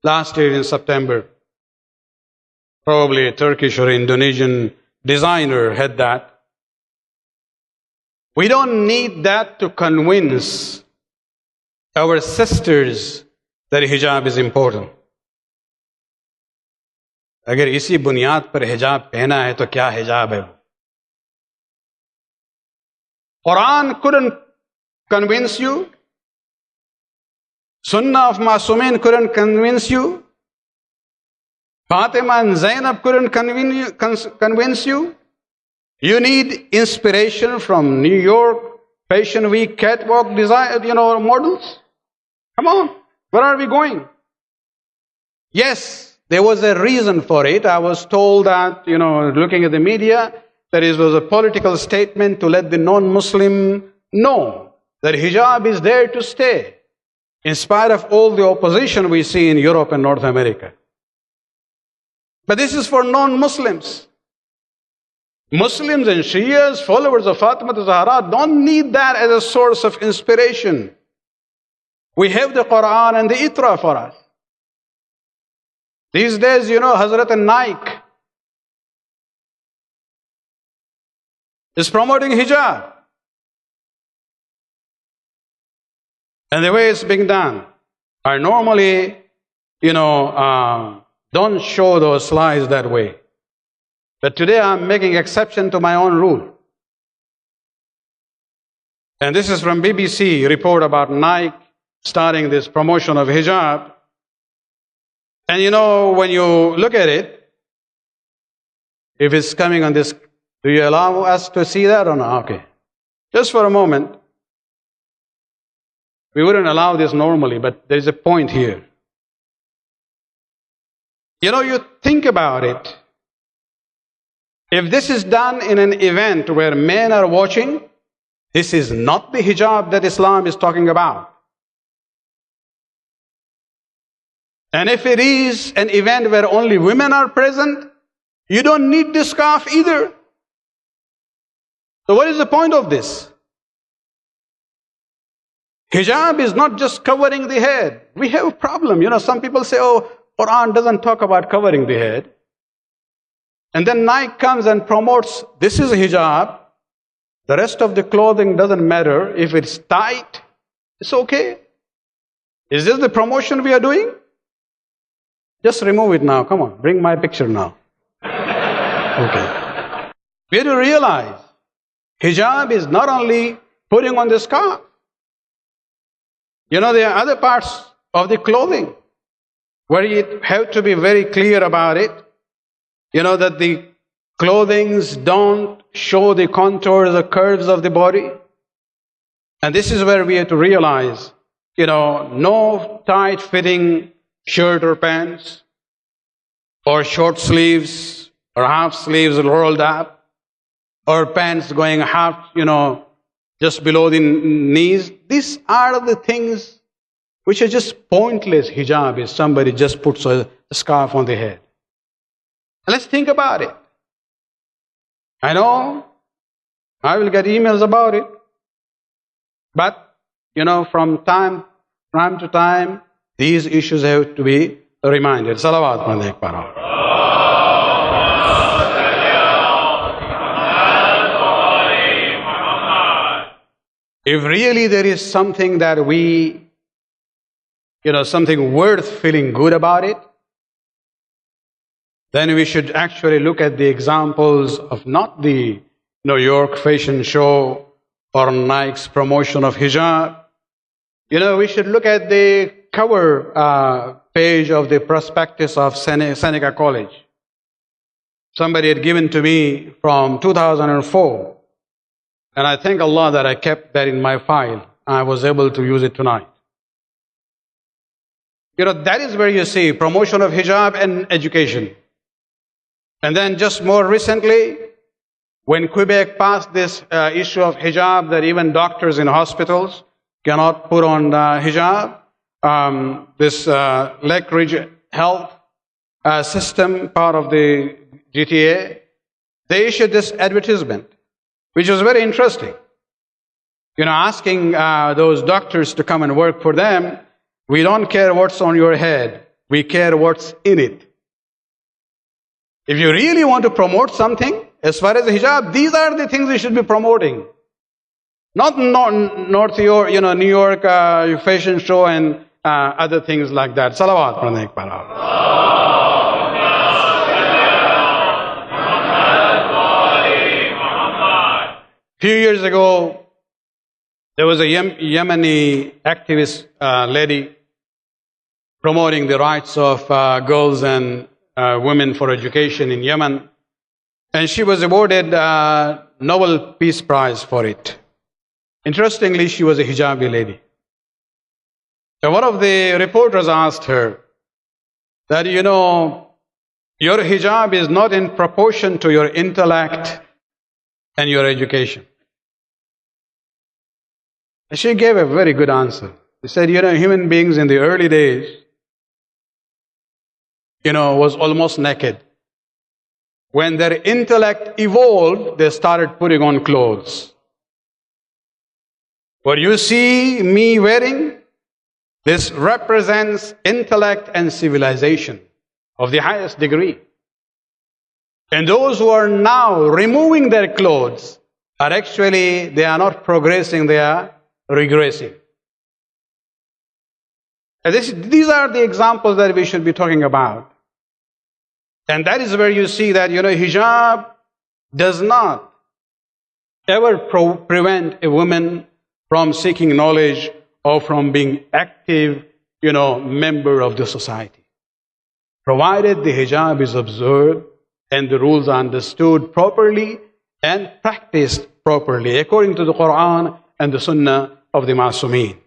last year in September. Probably a Turkish or Indonesian designer had that. We don't need that to convince our sisters that hijab is important. अगर इसी बुनियाद पर हिजाब पहना है तो क्या हिजाब है? Quran couldn't convince you. Sunnah of Masumin couldn't convince you. Fatima and Zainab couldn't convince you. You need inspiration from New York Fashion Week catwalk design, models. Come on, where are we going? Yes, there was a reason for it. I was told that, looking at the media, that it was a political statement to let the non-Muslim know that hijab is there to stay, in spite of all the opposition we see in Europe and North America. But this is for non-Muslims. Muslims and Shias, followers of Fatima Zahra, don't need that as a source of inspiration. We have the Quran and the Itra for us. These days, Hazrat Nike is promoting hijab. And the way it's being done, I normally, don't show those slides that way. But today I'm making exception to my own rule. And this is from BBC report about Nike starting this promotion of hijab. And when you look at it, if it's coming on this, do you allow us to see that or not? Okay. Just for a moment. We wouldn't allow this normally, but there's a point here. You think about it. If this is done in an event where men are watching, this is not the hijab that Islam is talking about. And if it is an event where only women are present, you don't need the scarf either. So what is the point of this? Hijab is not just covering the head. We have a problem. Some people say, Quran doesn't talk about covering the head. And then Nike comes and promotes, this is hijab. The rest of the clothing doesn't matter. If it's tight, it's okay. Is this the promotion we are doing? Just remove it now. Come on, bring my picture now. Okay. We have to realize, hijab is not only putting on the scarf. There are other parts of the clothing where you have to be very clear about it. That the clothings don't show the contours or curves of the body. And this is where we have to realize, no tight-fitting shirt or pants, or short sleeves, or half sleeves rolled up, or pants going half, just below the knees. These are the things which are just pointless. Hijab is somebody just puts a scarf on the head. And let's think about it. I know I will get emails about it, but from time to time, these issues have to be reminded. Salawat pande ek baar. If really there is something that we, something worth feeling good about it, then we should actually look at the examples of not the New York Fashion Show or Nike's promotion of hijab. We should look at the cover page of the prospectus of Seneca College. Somebody had given to me from 2004. And I thank Allah that I kept that in my file. I was able to use it tonight. That is where you see promotion of hijab and education. And then just more recently, when Quebec passed this issue of hijab, that even doctors in hospitals cannot put on hijab, this Lake Health system, part of the GTA, they issued this advertisement, which was very interesting. Asking those doctors to come and work for them, we don't care what's on your head. We care what's in it. If you really want to promote something, as far as the hijab, these are the things we should be promoting. Not New York fashion show and other things like that. Salawat. Few years ago, there was a Yemeni activist lady promoting the rights of girls and women for education in Yemen. And she was awarded a Nobel Peace Prize for it. Interestingly, she was a hijabi lady. So one of the reporters asked her that, your hijab is not in proportion to your intellect and your education. And she gave a very good answer. She said, human beings in the early days, was almost naked. When their intellect evolved, they started putting on clothes. What you see me wearing, this represents intellect and civilization of the highest degree. And those who are now removing their clothes are actually, they are not progressing, they are regressing. And these are the examples that we should be talking about. And that is where you see that, hijab does not ever prevent a woman from seeking knowledge or from being active, member of the society. Provided the hijab is observed and the rules are understood properly and practiced properly according to the Quran and the Sunnah of the Ma'sumin.